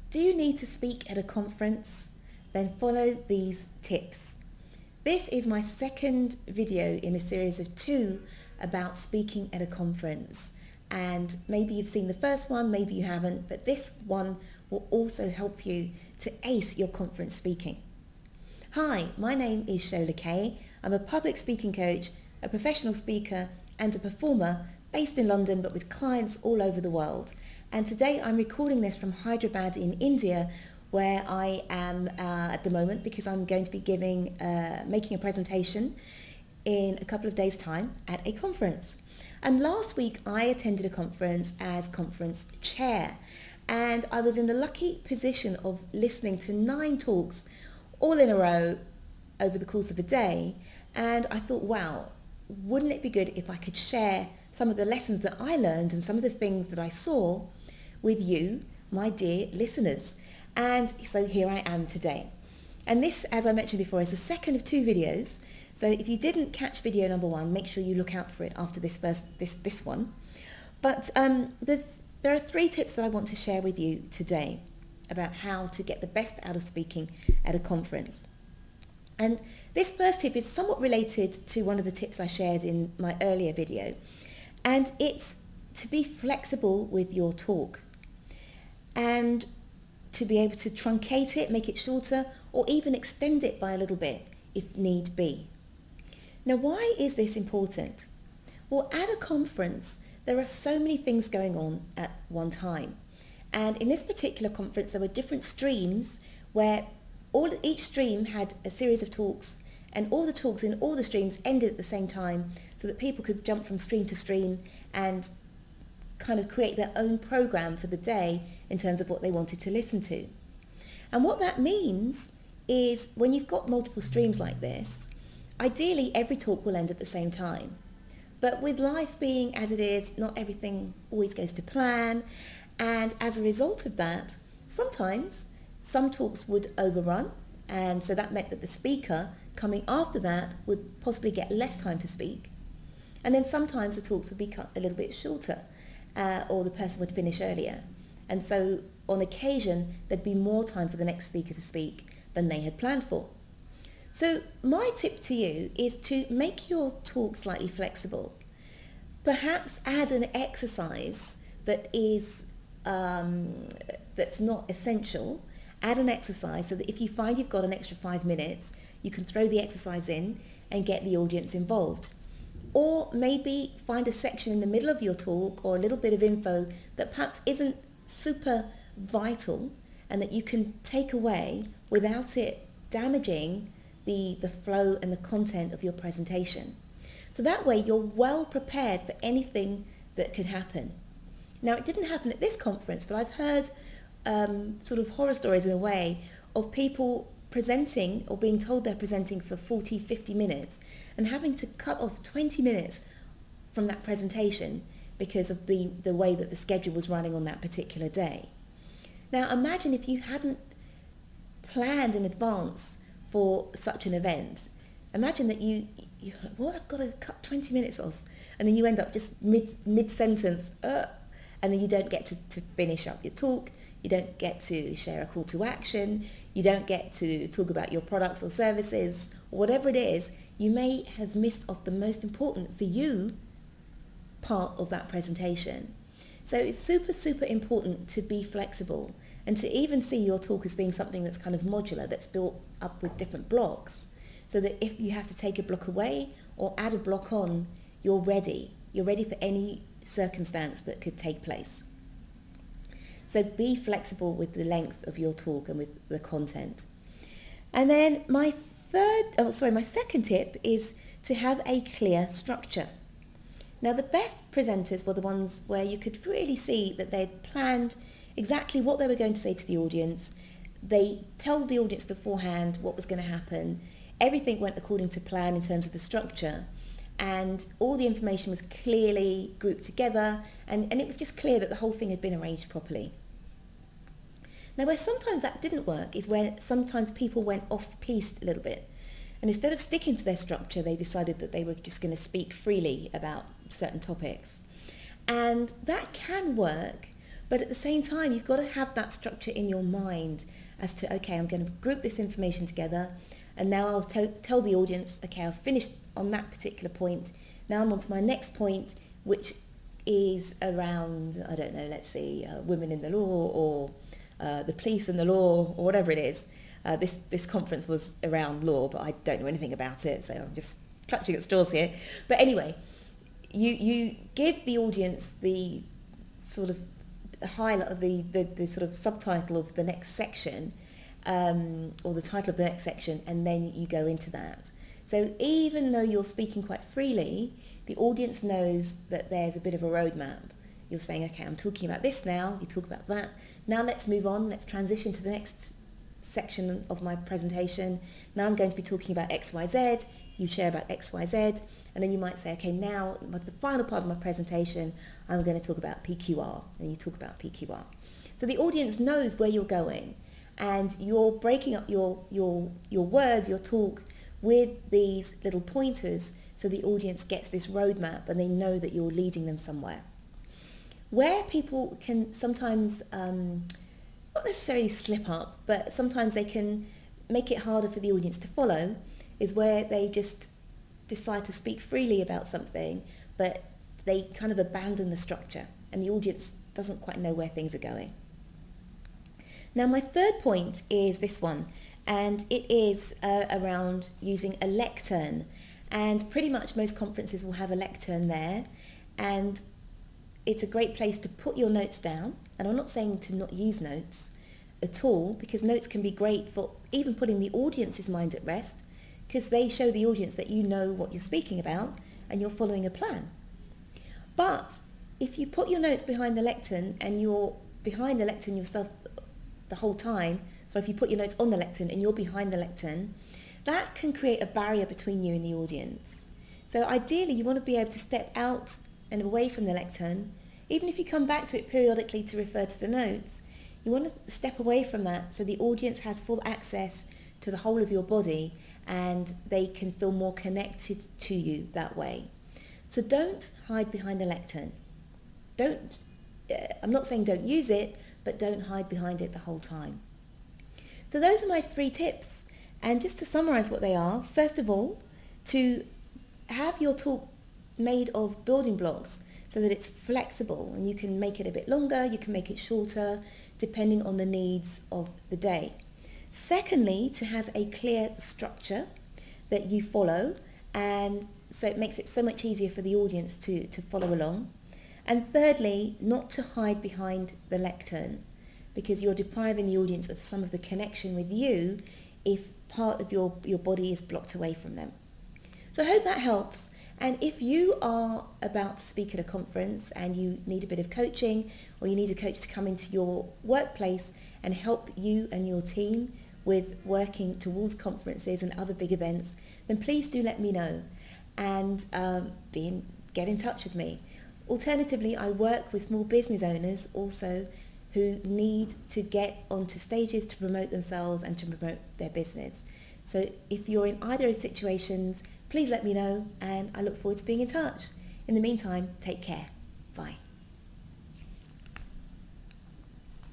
Do you need to speak at a conference? Then follow these tips. This is my second video in a series of 2 about speaking at a conference. And maybe you've seen the first one, maybe you haven't, but this one will also help you to ace your conference speaking. Hi, my name is Shola Kaye. I'm a public speaking coach, a professional speaker and a performer based in London but with clients all over the world. And today I'm recording this from Hyderabad in India, where I am at the moment because I'm going to be making a presentation in a couple of days' time at a conference. And last week I attended a conference as conference chair, and I was in the lucky position of listening to 9 talks all in a row over the course of a day. And I thought, wow, wouldn't it be good if I could share some of the lessons that I learned and some of the things that I saw with you, my dear listeners. And so here I am today. And this, as I mentioned before, is the second of 2 videos. So if you didn't catch video number 1, make sure you look out for it after this one. But there are 3 tips that I want to share with you today about how to get the best out of speaking at a conference. And this first tip is somewhat related to one of the tips I shared in my earlier video. And it's to be flexible with your talk and to be able to truncate it, make it shorter, or even extend it by a little bit if need be. Now, why is this important? Well, at a conference, there are so many things going on at one time. And in this particular conference, there were different streams where each stream had a series of talks, and all the talks in all the streams ended at the same time so that people could jump from stream to stream and kind of create their own program for the day in terms of what they wanted to listen to. And what that means is when you've got multiple streams like this, ideally every talk will end at the same time. But with life being as it is, not everything always goes to plan. And as a result of that, sometimes some talks would overrun. And so that meant that the speaker coming after that would possibly get less time to speak. And then sometimes the talks would be cut a little bit shorter, or the person would finish earlier. And so on occasion, there'd be more time for the next speaker to speak than they had planned for. So my tip to you is to make your talk slightly flexible. Perhaps add an exercise that is that's not essential. Add an exercise so that if you find you've got an extra 5 minutes, you can throw the exercise in and get the audience involved. Or maybe find a section in the middle of your talk or a little bit of info that perhaps isn't super vital and that you can take away without it damaging the flow and the content of your presentation. So that way you're well prepared for anything that could happen. Now, it didn't happen at this conference, but I've heard sort of horror stories in a way of people presenting or being told they're presenting for 40, 50 minutes and having to cut off 20 minutes from that presentation because of the way that the schedule was running on that particular day. Now, imagine if you hadn't planned in advance for such an event. Imagine that I've got to cut 20 minutes off, and then you end up just mid-sentence, and then you don't get to finish up your talk, you don't get to share a call to action, you don't get to talk about your products or services, or whatever it is. You may have missed off the most important for you part of that presentation. So it's super, super important to be flexible and to even see your talk as being something that's kind of modular, that's built up with different blocks, so that if you have to take a block away or add a block on, you're ready. You're ready for any circumstance that could take place. So be flexible with the length of your talk and with the content. And then my second tip is to have a clear structure. Now, the best presenters were the ones where you could really see that they'd planned exactly what they were going to say to the audience. They told the audience beforehand what was going to happen. Everything went according to plan in terms of the structure, and all the information was clearly grouped together, and it was just clear that the whole thing had been arranged properly. Now, where sometimes that didn't work is where sometimes people went off-piste a little bit. And instead of sticking to their structure, they decided that they were just going to speak freely about certain topics. And that can work, But at the same time, you've got to have that structure in your mind as to, okay, I'm going to group this information together, and now I'll tell the audience, okay, I've finished on that particular point. Now I'm on to my next point, which is around, I don't know, let's see, women in the law, or the police and the law, or whatever it is. This conference was around law, but I don't know anything about it, so I'm just clutching at straws here. But anyway, you give the audience the sort of highlight of the sort of subtitle of the next section, or the title of the next section, and then you go into that. So even though you're speaking quite freely, the audience knows that there's a bit of a roadmap. You're saying, okay, I'm talking about this now, you talk about that. Now let's move on, let's transition to the next section of my presentation. Now I'm going to be talking about X, Y, Z, you share about X, Y, Z, and then you might say, okay, now the final part of my presentation, I'm going to talk about PQR, and you talk about PQR. So the audience knows where you're going, and you're breaking up your words, your talk, with these little pointers, so the audience gets this roadmap and they know that you're leading them somewhere. Where people can sometimes, not necessarily slip up, but sometimes they can make it harder for the audience to follow, is where they just decide to speak freely about something, but they kind of abandon the structure and the audience doesn't quite know where things are going. Now my third point is this one, and it is around using a lectern. And pretty much most conferences will have a lectern there, and it's a great place to put your notes down. And I'm not saying to not use notes at all, because notes can be great for even putting the audience's mind at rest, because they show the audience that you know what you're speaking about and you're following a plan. But if you put your notes behind the lectern and you're behind the lectern yourself the whole time, so if you put your notes on the lectern and you're behind the lectern, that can create a barrier between you and the audience. So ideally you want to be able to step out and away from the lectern. Even if you come back to it periodically to refer to the notes, you want to step away from that so the audience has full access to the whole of your body and they can feel more connected to you that way. So don't hide behind the lectern. I'm not saying don't use it, but don't hide behind it the whole time. So those are my 3 tips. And just to summarize what they are, first of all, to have your talk made of building blocks so that it's flexible and you can make it a bit longer, you can make it shorter, depending on the needs of the day. Secondly, to have a clear structure that you follow, and so it makes it so much easier for the audience to follow along. And thirdly, not to hide behind the lectern, because you're depriving the audience of some of the connection with you if part of your body is blocked away from them. So I hope that helps. And if you are about to speak at a conference and you need a bit of coaching, or you need a coach to come into your workplace and help you and your team with working towards conferences and other big events, then please do let me know and get in touch with me. Alternatively, I work with small business owners also who need to get onto stages to promote themselves and to promote their business. So if you're in either of those situations, please let me know, and I look forward to being in touch. In the meantime, take care. Bye.